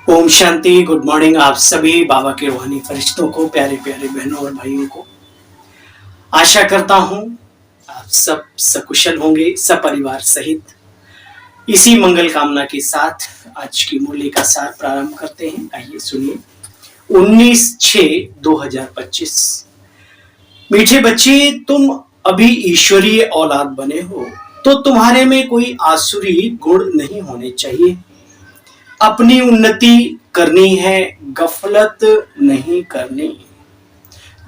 Om Shanti. Good morning आप सभी बाबा के रूहानी फरिश्तों को, प्यारे प्यारे बहनों और भाइयों को। आशा करता हूं आप सब सकुशल होंगे, सपरिवार सहित। इसी मंगल कामना के साथ आज की मुरली का सार प्रारंभ करते हैं। आइए सुनिए। 19/6/2025। मीठे बच्चे, तुम अभी ईश्वरीय औलाद बने हो तो तुम्हारे में कोई आसुरी गुण नहीं होने चाहिए। अपनी उन्नति करनी है, गफलत नहीं करनी।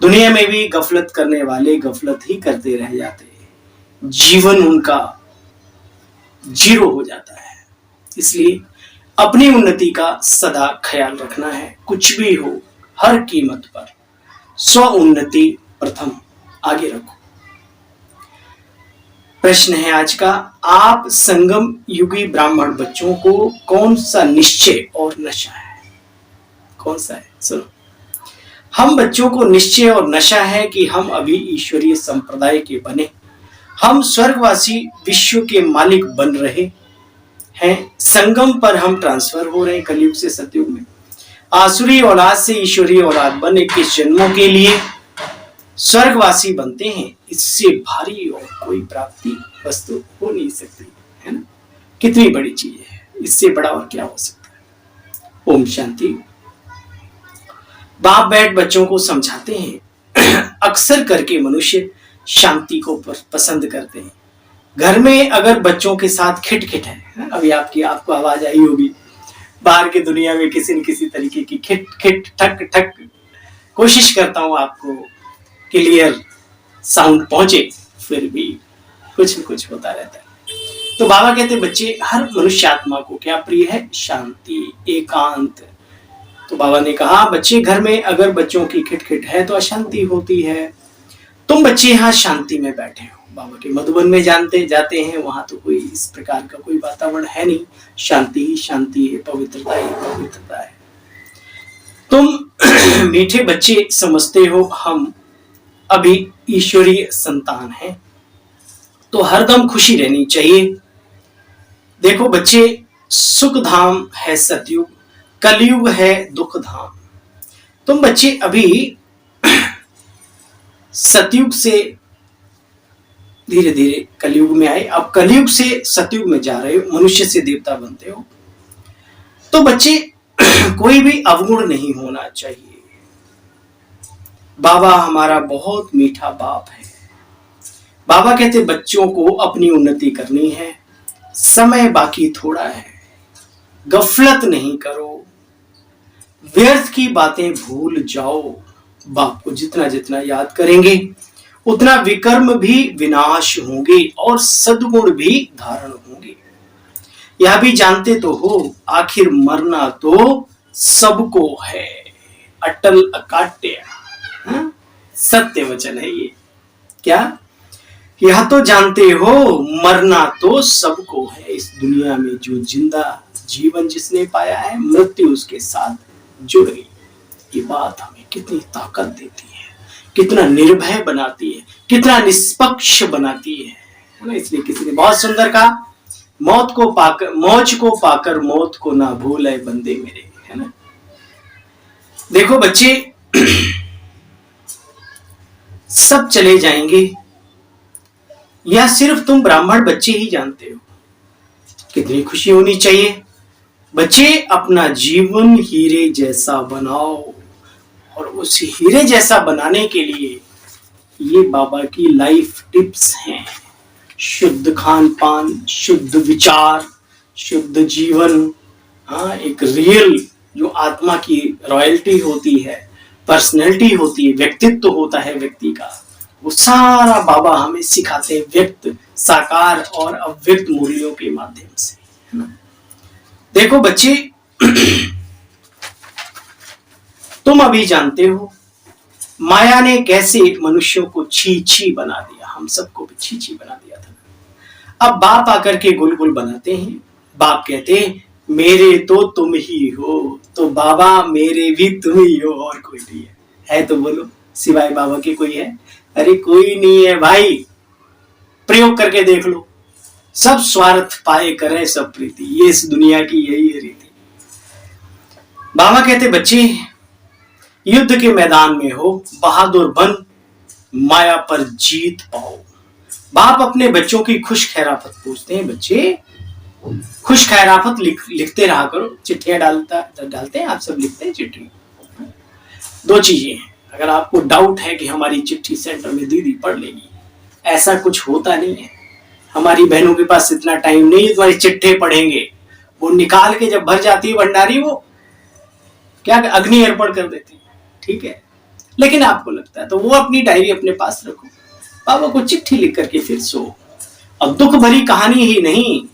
दुनिया में भी गफलत करने वाले गफलत ही करते रह जाते हैं, जीवन उनका जीरो हो जाता है। इसलिए अपनी उन्नति का सदा ख्याल रखना है। कुछ भी हो, हर कीमत पर स्व उन्नति प्रथम आगे रखो। प्रश्न है आज का, आप संगम युगी ब्राह्मण बच्चों को कौन सा निश्चय और नशा है? कौन सा है? सुनो। हम बच्चों को निश्चय और नशा है कि हम अभी ईश्वरीय संप्रदाय के बने, हम स्वर्गवासी विश्व के मालिक बन रहे हैं। संगम पर हम ट्रांसफर हो रहे हैं कलयुग से सतयुग में। आसुरी औलाद से ईश्वरीय औलाद बन 21 जन्मों के लिए स्वर्गवासी बनते हैं। इससे भारी और कोई प्राप्ति वस्तु हो नहीं सकती, है ना? कितनी बड़ी चीज है, इससे बड़ा और क्या हो सकता है। ओम शांति। बाप बैठ बच्चों को समझाते हैं। अक्सर करके मनुष्य शांति को पसंद करते हैं। घर में अगर बच्चों के साथ खिटखिट है, अभी आपको आवाज आई होगी, बाहर की दुनिया में किसी न किसी तरीके की खिट खिट ठक ठक, कोशिश करता हूं आपको क्लियर साउंड पहुंचे, फिर भी कुछ न कुछ होता रहता है। तो बाबा कहते बच्चे, हर मनुष्य आत्मा को क्या प्रिय है? शांति, एकांत। तो बाबा ने कहा बच्चे, घर में अगर बच्चों की खिटखिट है तो अशांति होती है। तुम बच्चे यहाँ शांति में बैठे हो, बाबा के मधुबन में जानते जाते हैं, वहां तो कोई इस प्रकार का कोई वातावरण है नहीं। शांति ही शांति है, पवित्रता ही पवित्रता है। तुम मीठे बच्चे समझते हो हम अभी ईश्वरीय संतान है, तो हरदम खुशी रहनी चाहिए। देखो बच्चे, सुख धाम है सतयुग, कलयुग है दुख धाम। तुम बच्चे अभी सतयुग से धीरे धीरे कलयुग में आए, अब कलयुग से सतयुग में जा रहे हो, मनुष्य से देवता बनते हो। तो बच्चे कोई भी अवगुण नहीं होना चाहिए। बाबा हमारा बहुत मीठा बाप है। बाबा कहते बच्चों को अपनी उन्नति करनी है, समय बाकी थोड़ा है, गफलत नहीं करो, व्यर्थ की बातें भूल जाओ। बाप को जितना जितना याद करेंगे उतना विकर्म भी विनाश होंगे और सद्गुण भी धारण होंगे। यह भी जानते तो हो, आखिर मरना तो सबको है। अटल अकाट्य सत्य वचन है ये। क्या? यह तो जानते हो, मरना तो सबको है। इस दुनिया में जो जिंदा जीवन जिसने पाया है, मृत्यु उसके साथ जुड़ गई। ये बात हमें कितनी ताकत देती है, कितना निर्भय बनाती है, कितना निष्पक्ष बनाती है ना? इसलिए किसी ने बहुत सुंदर कहा, मौत को पाकर मौज को पाकर मौत को ना भूले बंदे मेरे, है ना? देखो बच्चे, सब चले जाएंगे, या सिर्फ तुम ब्राह्मण बच्चे ही जानते हो। कितनी खुशी होनी चाहिए। बच्चे, अपना जीवन हीरे जैसा बनाओ, और उस हीरे जैसा बनाने के लिए ये बाबा की लाइफ टिप्स हैं। शुद्ध खान पान, शुद्ध विचार, शुद्ध जीवन, एक रियल जो आत्मा की रॉयल्टी होती है, पर्सनैलिटी होती है, व्यक्तित्व होता है व्यक्ति का, वो सारा बाबा हमें सिखाते हैं व्यक्त, साकार और अव्यक्त मूल्यों के माध्यम से, है ना? देखो बच्चे, तुम अभी जानते हो माया ने कैसे मनुष्यों को छी छी बना दिया, हम सबको भी छी छी बना दिया था। अब बाप आकर के गुलगुल बनाते हैं। बाप कहते हैं मेरे तो तुम ही हो, तो बाबा मेरे भी तुम ही हो, और कोई नहीं है तो बोलो, सिवाय बाबा के कोई है? अरे कोई नहीं है भाई। प्रयोग करके देख लो, सब स्वार्थ पाए करे सब प्रीति, ये इस दुनिया की यही है रीति। बाबा कहते बच्चे युद्ध के मैदान में हो, बहादुर बन, माया पर जीत पाओ। बाप अपने बच्चों की खुश खैराफत पूछते हैं, बच्चे खुश खैराफत लिखते रहा करो। चिट्ठियां डालते हैं आप सब, लिखते हैं चिट्ठी। दो चीजें हैं, अगर आपको डाउट है कि हमारी चिट्ठी सेंटर में दीदी पढ़ लेगी, ऐसा कुछ होता नहीं है। हमारी बहनों के पास इतना टाइम नहीं है तुम्हारी चिट्ठे पढ़ेंगे। वो निकाल के जब भर जाती है भंडारी, वो क्या अग्नि अर्पण कर देती है, ठीक है। लेकिन आपको लगता है तो वो अपनी डायरी अपने पास रखो, बाबा को चिट्ठी लिख करके फिर सो। अब दुख भरी कहानी ही नहीं,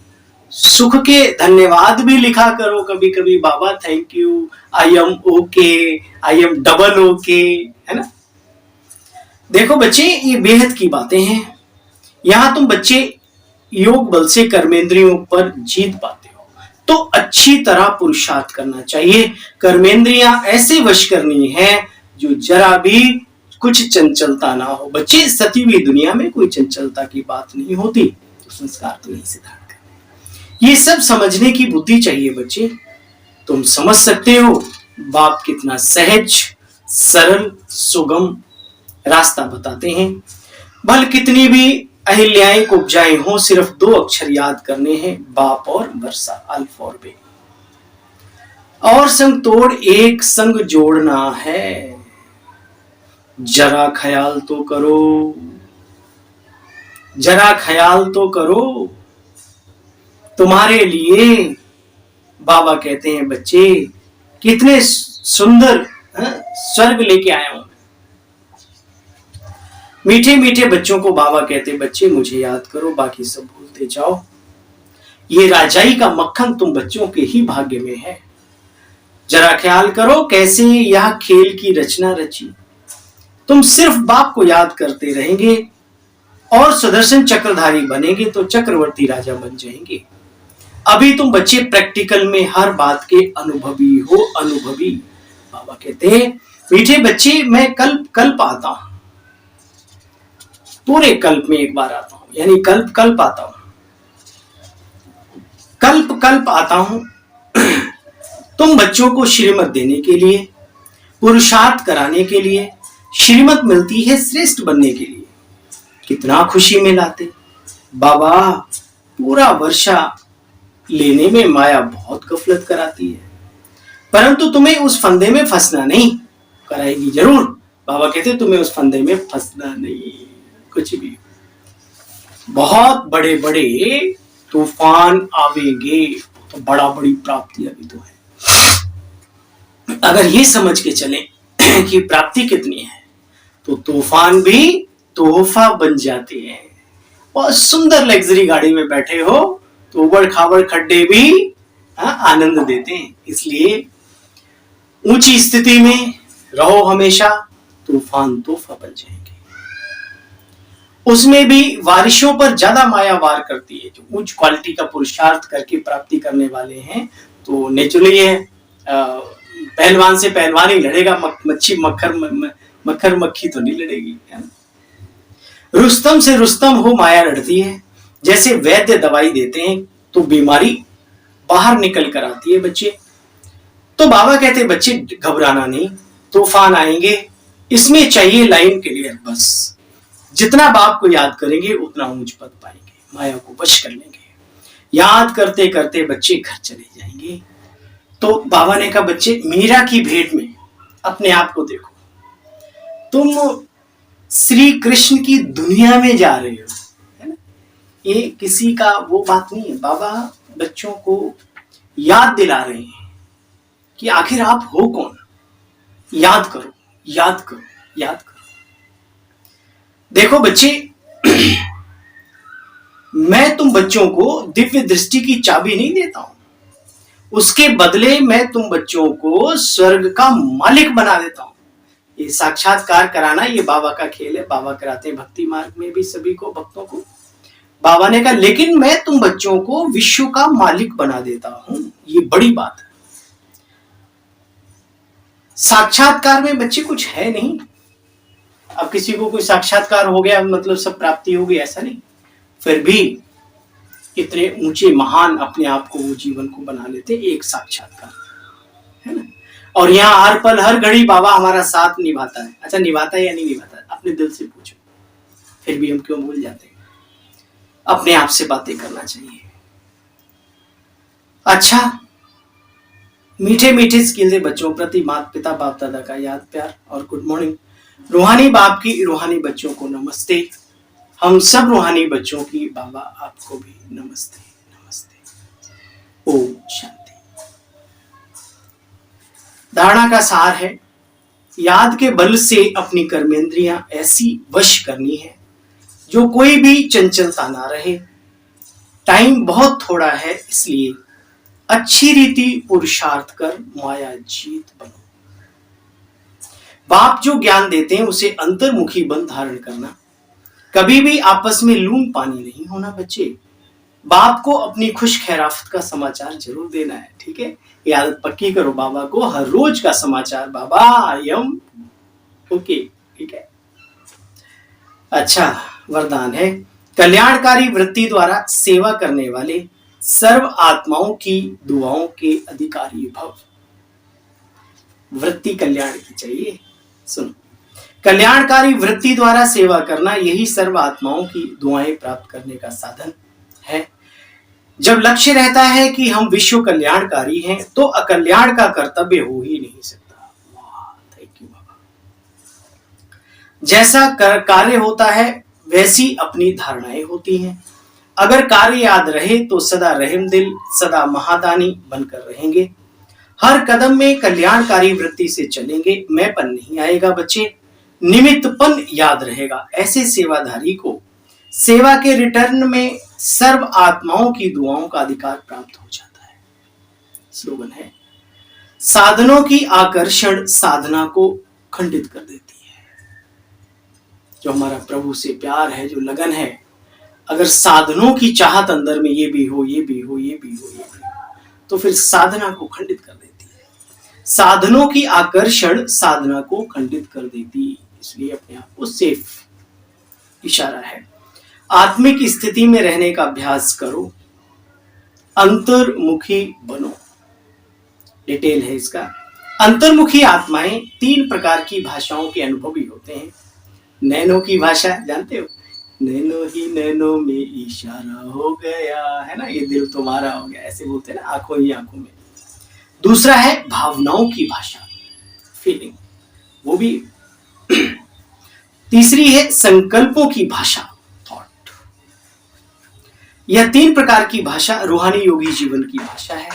सुख के धन्यवाद भी लिखा करो कभी कभी। बाबा thank you, I am okay, I am double okay, है ना। देखो बच्चे, ये बेहद की बातें हैं। यहां तुम बच्चे योग बल से कर्मेंद्रियों पर जीत पाते हो, तो अच्छी तरह पुरुषार्थ करना चाहिए। कर्मेंद्रियां ऐसे वश करनी है जो जरा भी कुछ चंचलता ना हो। बच्चे, सती हुई दुनिया में कोई चंचलता की बात नहीं होती, तो संस्कार तो नहीं से धारण करने। ये सब समझने की बुद्धि चाहिए बच्चे। तुम समझ सकते हो बाप कितना सहज, सरल, सुगम रास्ता बताते हैं। भल कितनी भी अहिल्याएं कुब्जाएं हो, सिर्फ 2 अक्षर याद करने हैं, बाप और वर्षा, अल्फ और बे। और संग तोड़ एक संग जोड़ना है, जरा ख्याल तो करो, जरा ख्याल तो करो। तुम्हारे लिए बाबा कहते हैं बच्चे कितने सुंदर स्वर्ग लेके आया हूं। मीठे मीठे बच्चों को बाबा कहते बच्चे मुझे याद करो, बाकी सब भूलते जाओ। ये राजाई का मक्खन तुम बच्चों के ही भाग्य में है। जरा ख्याल करो कैसे यह खेल की रचना रची। तुम सिर्फ बाप को याद करते रहेंगे और सुदर्शन चक्रधारी बनेंगे तो चक्रवर्ती राजा बन जाएंगे। अभी तुम बच्चे प्रैक्टिकल में हर बात के अनुभवी हो, अनुभवी। बाबा कहते हैं मीठे बच्चे, मैं कल्प आता हूं, पूरे कल्प में एक बार आता हूं, यानी कल्प आता हूं, कल्प आता हूं तुम बच्चों को श्रीमत देने के लिए, पुरुषार्थ कराने के लिए। श्रीमत मिलती है श्रेष्ठ बनने के लिए। कितना खुशी में लाते बाबा। पूरा वर्षा लेने में माया बहुत गफलत कराती है, परंतु तुम्हें उस फंदे में फंसना नहीं। कराएगी जरूर, बाबा कहते तुम्हें उस फंदे में फंसना नहीं। कुछ भी बहुत बड़े बड़े तूफान आवेंगे, तो बड़ा बड़ी प्राप्ति अभी तो है। अगर ये समझ के चले कि प्राप्ति कितनी है, तो तूफान भी तोहफा बन जाते हैं। बहुत सुंदर लग्जरी गाड़ी में बैठे हो तो उबड़ खाबड़ खड्डे भी आनंद देते हैं। इसलिए ऊंची स्थिति में रहो हमेशा, तूफान तोहफा बन जाएंगे। उसमें भी बारिशों पर ज्यादा माया वार करती है। जो उच्च क्वालिटी का पुरुषार्थ करके प्राप्ति करने वाले हैं, तो नेचुरली है पहलवान से पहलवान ही लड़ेगा, मक्खर मक्खी तो नहीं लड़ेगी, है ना। रुस्तम से रुस्तम हो माया लड़ती है। जैसे वैद्य दवाई देते हैं तो बीमारी बाहर निकल कर आती है बच्चे। तो बाबा कहते बच्चे घबराना नहीं, तूफान आएंगे, इसमें चाहिए लाइन क्लियर। बस जितना बाप को याद करेंगे उतना ऊंच पद पाएंगे, माया को वश कर लेंगे। याद करते करते बच्चे घर चले जाएंगे। तो बाबा ने कहा बच्चे मीरा की भेंट में अपने आप को देखो, तुम श्री कृष्ण की दुनिया में जा रहे हो, है ना। ये किसी का वो बात नहीं है। बाबा बच्चों को याद दिला रहे हैं कि आखिर आप हो कौन। याद करो, याद करो, याद करो। देखो बच्चे मैं तुम बच्चों को दिव्य दृष्टि की चाबी नहीं देता हूं, उसके बदले मैं तुम बच्चों को स्वर्ग का मालिक बना देता हूं। ये साक्षात्कार कराना ये बाबा का खेल है। बाबा कराते हैं भक्ति मार्ग में भी सभी को, भक्तों को। बाबा ने कहा लेकिन मैं तुम बच्चों को विश्व का मालिक बना देता हूं। ये बड़ी बात है। साक्षात्कार में बच्चे कुछ है नहीं। अब किसी को कोई साक्षात्कार हो गया मतलब सब प्राप्ति हो गई, ऐसा नहीं। फिर भी इतने ऊंचे महान अपने आप को वो जीवन को बना लेते एक साक्षात्कार, है ना। और यहाँ हर पल हर घड़ी बाबा हमारा साथ निभाता है। अच्छा, निभाता है या नहीं निभाता है? अपने दिल से पूछो। फिर भी हम क्यों भूल जाते हैं? अपने आप से बातें करना चाहिए। अच्छा, मीठे मीठे स्किल बच्चों प्रति माता पिता बाप दादा का याद प्यार और गुड मॉर्निंग। रूहानी बाप की रूहानी बच्चों को नमस्ते। हम सब रूहानी बच्चों की बाबा आपको भी नमस्ते नमस्ते। ओम शांति। धारणा का सार है, याद के बल से अपनी कर्मेंद्रियां ऐसी वश करनी है जो कोई भी चंचलता ना रहे। टाइम बहुत थोड़ा है, इसलिए अच्छी रीति पुरुषार्थ कर माया जीत बनो। बाप जो ज्ञान देते हैं उसे अंतर्मुखी बन धारण करना। कभी भी आपस में लून पानी नहीं होना बच्चे। बाप को अपनी खुश खैराफत का समाचार जरूर देना है, ठीक है? ये आदत पक्की करो, बाबा को हर रोज का समाचार, बाबा आई एम ओके, ठीक है? अच्छा, वरदान है, कल्याणकारी वृत्ति द्वारा सेवा करने वाले सर्व आत्माओं की दुआओं के अधिकारी भव। वृत्ति कल्याण की चाहिए। सुनो, कल्याणकारी वृत्ति द्वारा सेवा करना यही सर्व आत्माओं की दुआएं प्राप्त करने का साधन है। जब लक्ष्य रहता है कि हम विश्व कल्याणकारी हैं, तो अकल्याण का कर्तव्य हो ही नहीं सकता। वाह, थैंक यू बाबा। जैसा कार्य होता है वैसी अपनी धारणाएं होती हैं। अगर कार्य याद रहे तो सदा रहम दिल, सदा महादानी बनकर रहेंगे। हर कदम में कल्याणकारी वृत्ति से चलेंगे। मैंपन नहीं आएगा बच्चे, निमित्तपन याद रहेगा। ऐसे सेवाधारी को सेवा के रिटर्न में सर्व आत्माओं की दुआओं का अधिकार प्राप्त हो जाता है। स्लोगन है, साधनों की आकर्षण साधना को खंडित कर देती है। जो हमारा प्रभु से प्यार है, जो लगन है, अगर साधनों की चाहत अंदर में ये भी हो, ये भी हो, ये भी हो, ये भी हो, तो फिर साधना को खंडित कर देती है। साधनों की आकर्षण साधना को खंडित कर देती, इसलिए अपने आप को सेफ इशारा है। आत्मिक स्थिति में रहने का अभ्यास करो, अंतर्मुखी बनो। डिटेल है इसका। अंतर्मुखी आत्माएं 3 प्रकार की भाषाओं के अनुभवी होते हैं। नैनो की भाषा जानते हो, नैनो ही नैनो में इशारा हो गया, है ना, ये दिल तुम्हारा हो गया, ऐसे बोलते हैं ना, आंखों ही आंखों में। दूसरा है भावनाओं की भाषा, फीलिंग, वो भी। तीसरी है संकल्पों की भाषा, थॉट। यह 3 प्रकार की भाषा रूहानी योगी जीवन की भाषा है।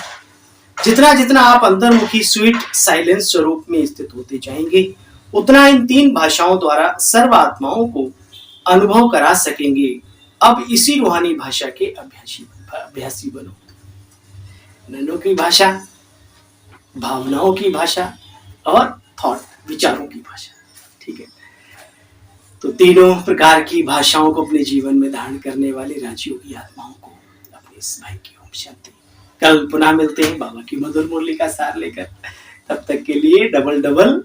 जितना जितना आप अंतर्मुखी स्वीट साइलेंस स्वरूप में स्थित होते जाएंगे, उतना इन 3 भाषाओं द्वारा सर्व आत्माओं को अनुभव करा सकेंगे। अब इसी रूहानी भाषा के अभ्यासी बनो। नैनो की भाषा, भावनाओं की भाषा और थॉट, विचारों की भाषा, ठीक है? तो तीनों प्रकार की भाषाओं को अपने जीवन में धारण करने वाले राजयोगी आत्माओं को अपने इस भाई की ओम शांति। कल पुनः मिलते हैं बाबा की मधुर मुरली का सार लेकर। तब तक के लिए डबल डबल